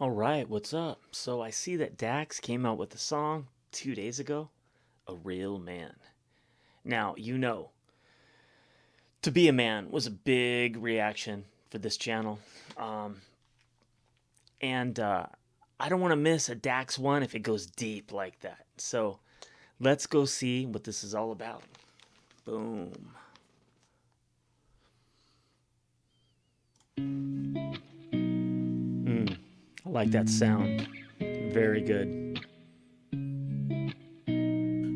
All right, what's up? So I see that Dax came out with a song 2 days ago, A Real Man. Now, To Be a Man was a big reaction for this channel. Um, and I don't want to miss a Dax one if it goes deep like that. So let's go see what this is all about. Boom. I like that sound. Very good.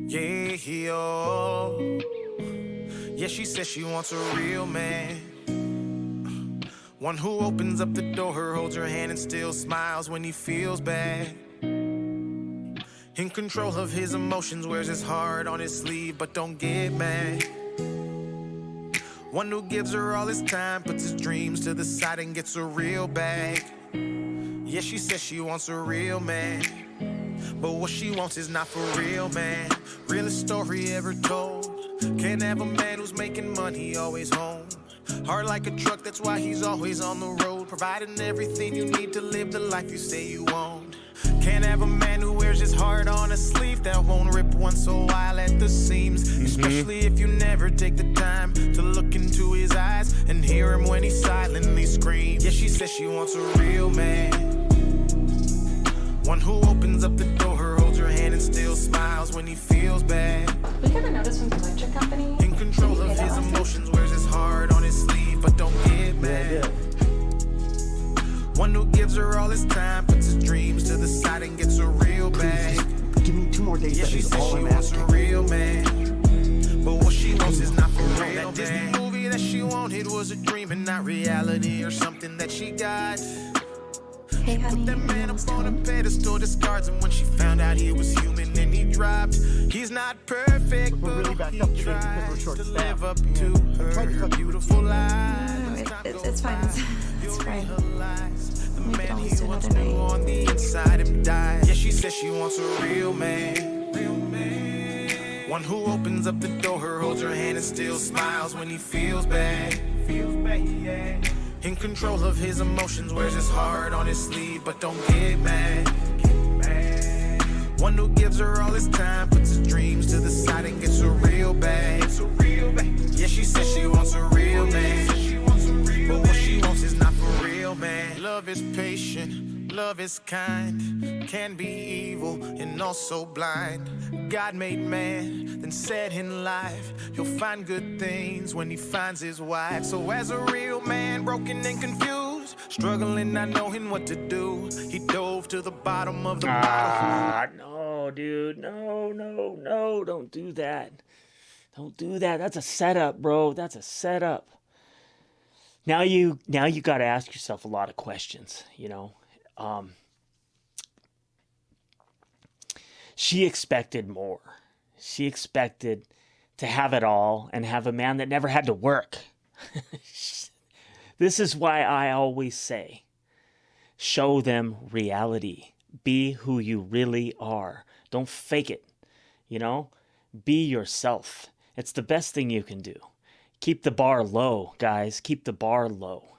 Yeah, yo. Yeah, she says she wants a real man. One who opens up the door, holds her hand and still smiles when he feels bad. In control of his emotions, wears his heart on his sleeve, but don't get mad. One who gives her all his time, puts his dreams to the side and gets a real bag. Yeah, she says she wants a real man, but what she wants is not for real, man. Realest story ever told. Can't have a man who's making money, always home. Hard like a truck, that's why he's always on the road, providing everything you need to live the life you say you want. Can't have a man who wears his heart on a sleeve that won't rip once a while at the seams. Especially if you never take the time to look into his eyes and hear him when he silently screams. Yeah, she says she wants a real man. One who opens up the door, holds her hand and still smiles when he feels bad. We got a notice from the electric company. In control of his emotions, wears his heart on his sleeve, but don't get mad. One who gives her all his time, puts his dreams to the side and gets a real bag. Give me 2 more days. Yeah, she says she wants a real man, but what she wants is not for real. That Disney movie that she wanted was a dream and not reality, or something that she got. Hey, honey, Put that man up almost on a home. pedestal, discards him when she found out he was human and he dropped. He's not perfect, We're really but backed he up today because we're tries to short-staffed. live up to her beautiful lies. It's fine. It's fine. The We man can always he do once another knew night. on the inside him died. Yeah, she says she wants a real man. Real man. One who opens up the door, holds her hand and still smiles when he feels bad. Feels bad, yeah. In control of his emotions, wears his heart on his sleeve, but don't get mad. One who gives her all his time, puts his dreams to the side and gets a real bag. Yeah, she says she wants a real man, but what she wants is not for real, man. Love is patient, love is kind, can be evil and also blind. God made man, then said in life, he'll find good things when he finds his wife. So as a real man, broken and confused, struggling, not knowing what to do, he dove to the bottom of the bottle. No, dude. No. Don't do that. Don't do that. That's a setup, bro. That's a setup. Now you got to ask yourself a lot of questions. She expected more. She expected to have it all and have a man that never had to work. This is why I always say, show them reality. Be who you really are. Don't fake it. Be yourself. It's the best thing you can do. Keep the bar low, guys. Keep the bar low.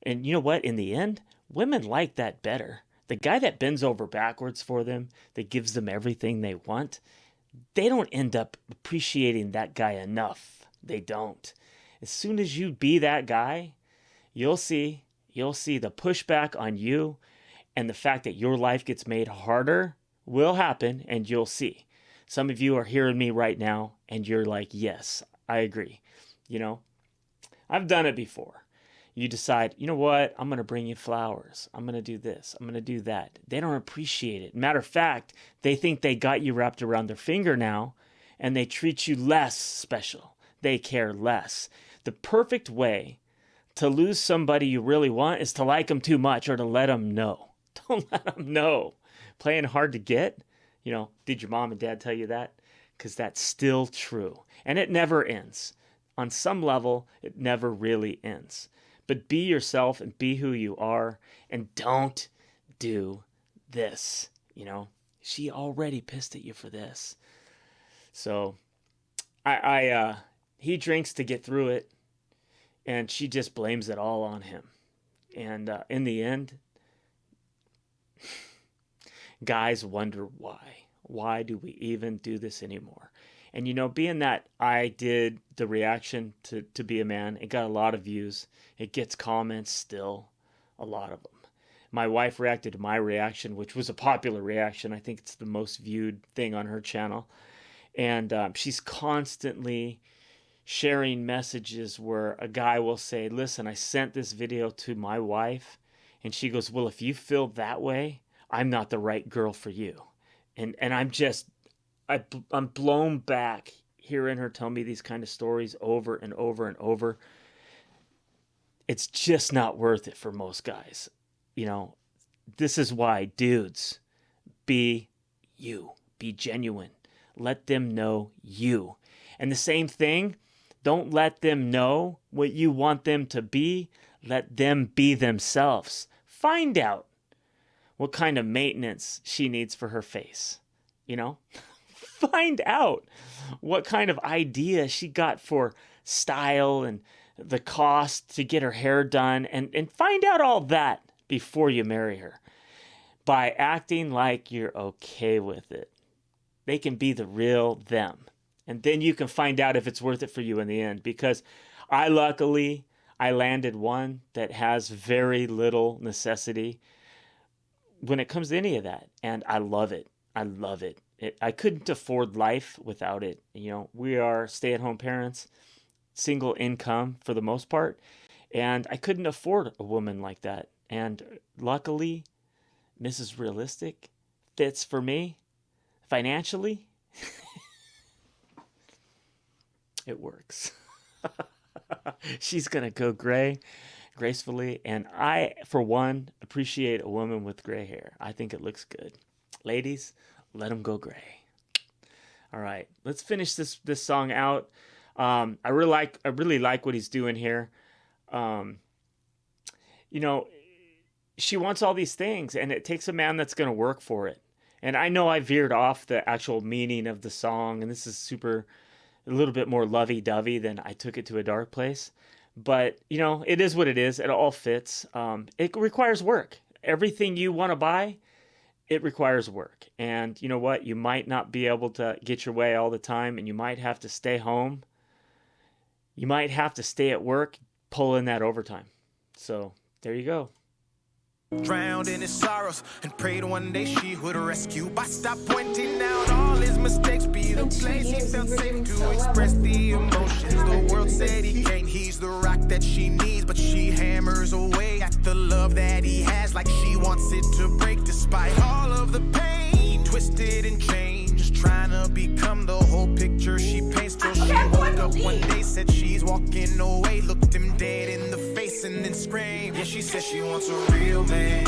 And you know what? In the end, women like that better. The guy that bends over backwards for them, that gives them everything they want, they don't end up appreciating that guy enough. They don't. As soon as you be that guy, you'll see the pushback on you, and the fact that your life gets made harder will happen, and you'll see. Some of you are hearing me right now, and you're like, yes, I agree. I've done it before. You decide, you know what? I'm going to bring you flowers. I'm going to do this. I'm going to do that. They don't appreciate it. Matter of fact, they think they got you wrapped around their finger now, and they treat you less special. They care less. The perfect way to lose somebody you really want is to like them too much or to let them know. Don't let them know. Playing hard to get? Did your mom and dad tell you that? Because that's still true. And it never ends. On some level, it never really ends. But be yourself and be who you are, and don't do this. She already pissed at you for this. So he drinks to get through it, and she just blames it all on him. And in the end, guys wonder why. Why do we even do this anymore? And, you know, being that I did the reaction to Be a Man, it got a lot of views. It gets comments still, a lot of them. My wife reacted to my reaction, which was a popular reaction. I think it's the most viewed thing on her channel. And she's constantly sharing messages where a guy will say, listen, I sent this video to my wife. And she goes, well, if you feel that way, I'm not the right girl for you. And I'm blown back hearing her tell me these kind of stories over and over and over. It's just not worth it for most guys. You know, this is why, dudes, be you. Be genuine. Let them know you. And the same thing, don't let them know what you want them to be. Let them be themselves. Find out what kind of maintenance she needs for her face. You know? Find out what kind of idea she got for style and the cost to get her hair done. And find out all that before you marry her. By acting like you're okay with it. They can be the real them. And then you can find out if it's worth it for you in the end. Because I landed one that has very little necessity when it comes to any of that. And I love it. I love it. I couldn't afford life without it. You know, we are stay-at-home parents, single income for the most part. And I couldn't afford a woman like that. And luckily, Mrs. Realistic fits for me financially. It works. She's going to go gray gracefully. And I, for one, appreciate a woman with gray hair. I think it looks good. Ladies, let them go gray. All right, let's finish this song out. I really like what he's doing here. You know, she wants all these things, and it takes a man that's going to work for it. And I know I veered off the actual meaning of the song, and this is a little bit more lovey-dovey than I took it to a dark place. But, you know, it is what it is. It all fits. It requires work. Everything you want to buy, it requires work. And you know what? You might not be able to get your way all the time, and you might have to stay home. You might have to stay at work, pull in that overtime. So there you go. Drowned in his sorrows and prayed one day she would rescue. But stop pointing out all his mistakes. Be the place he felt safe to express the emotions. The world said he can't. He's the rock that she needs, but she hammers away at the love that he has, like she wants it to break. Despite all of the pain, twisted and changed, trying to become the whole picture she paints. Till she woke up one day, said she's walking away, looked him dead in the face and then screamed. Yeah, she says she wants a real man.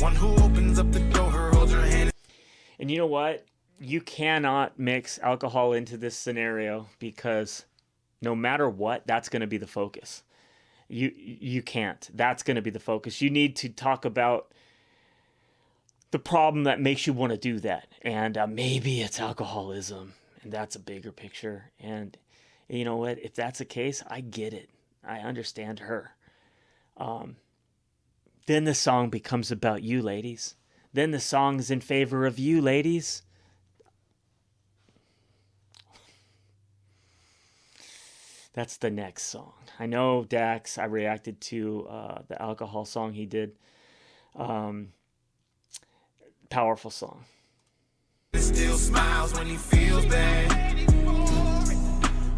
One who opens up the door, holds her hand. And you know what? You cannot mix alcohol into this scenario because no matter what, that's going to be the focus. You can't. That's going to be the focus. You need to talk about the problem that makes you want to do that. And maybe it's alcoholism, and that's a bigger picture. And you know what? If that's the case, I get it. I understand her. Then the song becomes about you, ladies. Then the song is in favor of you, ladies. That's the next song. I know Dax, I reacted to the alcohol song he did. Powerful song. Still smiles when he feels bad.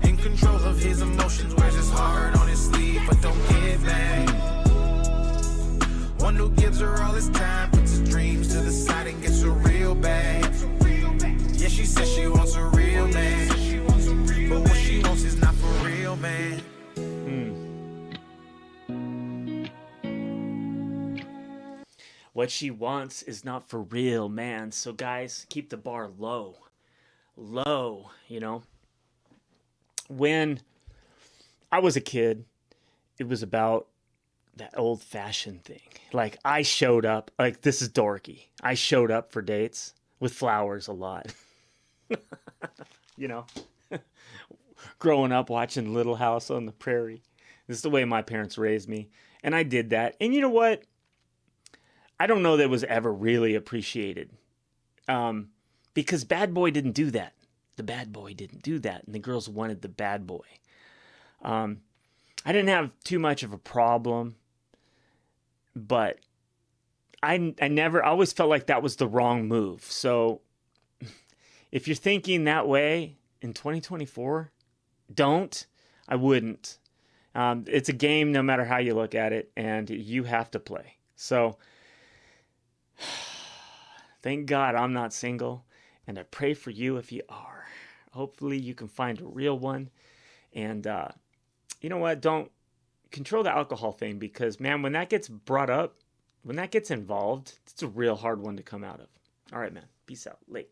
In control of his emotions, wears his heart on his sleeve, but don't get mad. One who gives her all his time, puts his dreams to the side and gets a real bag. Yeah, she says she wants a real man, but what she wants is not for real, man. What she wants is not for real, man. So guys, keep the bar low. Low, you know. When I was a kid, it was about that old-fashioned thing. Like, I showed up, like, this is dorky. I showed up for dates with flowers a lot. You know, growing up watching Little House on the Prairie. This is the way my parents raised me. And I did that. And you know what? I don't know that it was ever really appreciated. Because Bad Boy didn't do that. The bad boy didn't do that, and the girls wanted the bad boy. I didn't have too much of a problem, but I always felt like that was the wrong move. So if you're thinking that way in 2024, don't. I wouldn't. It's a game no matter how you look at it, and you have to play. So thank God I'm not single, and I pray for you if you are. Hopefully you can find a real one. And you know what? Don't control the alcohol thing, because, man, when that gets brought up, when that gets involved, it's a real hard one to come out of. All right, man. Peace out. Late.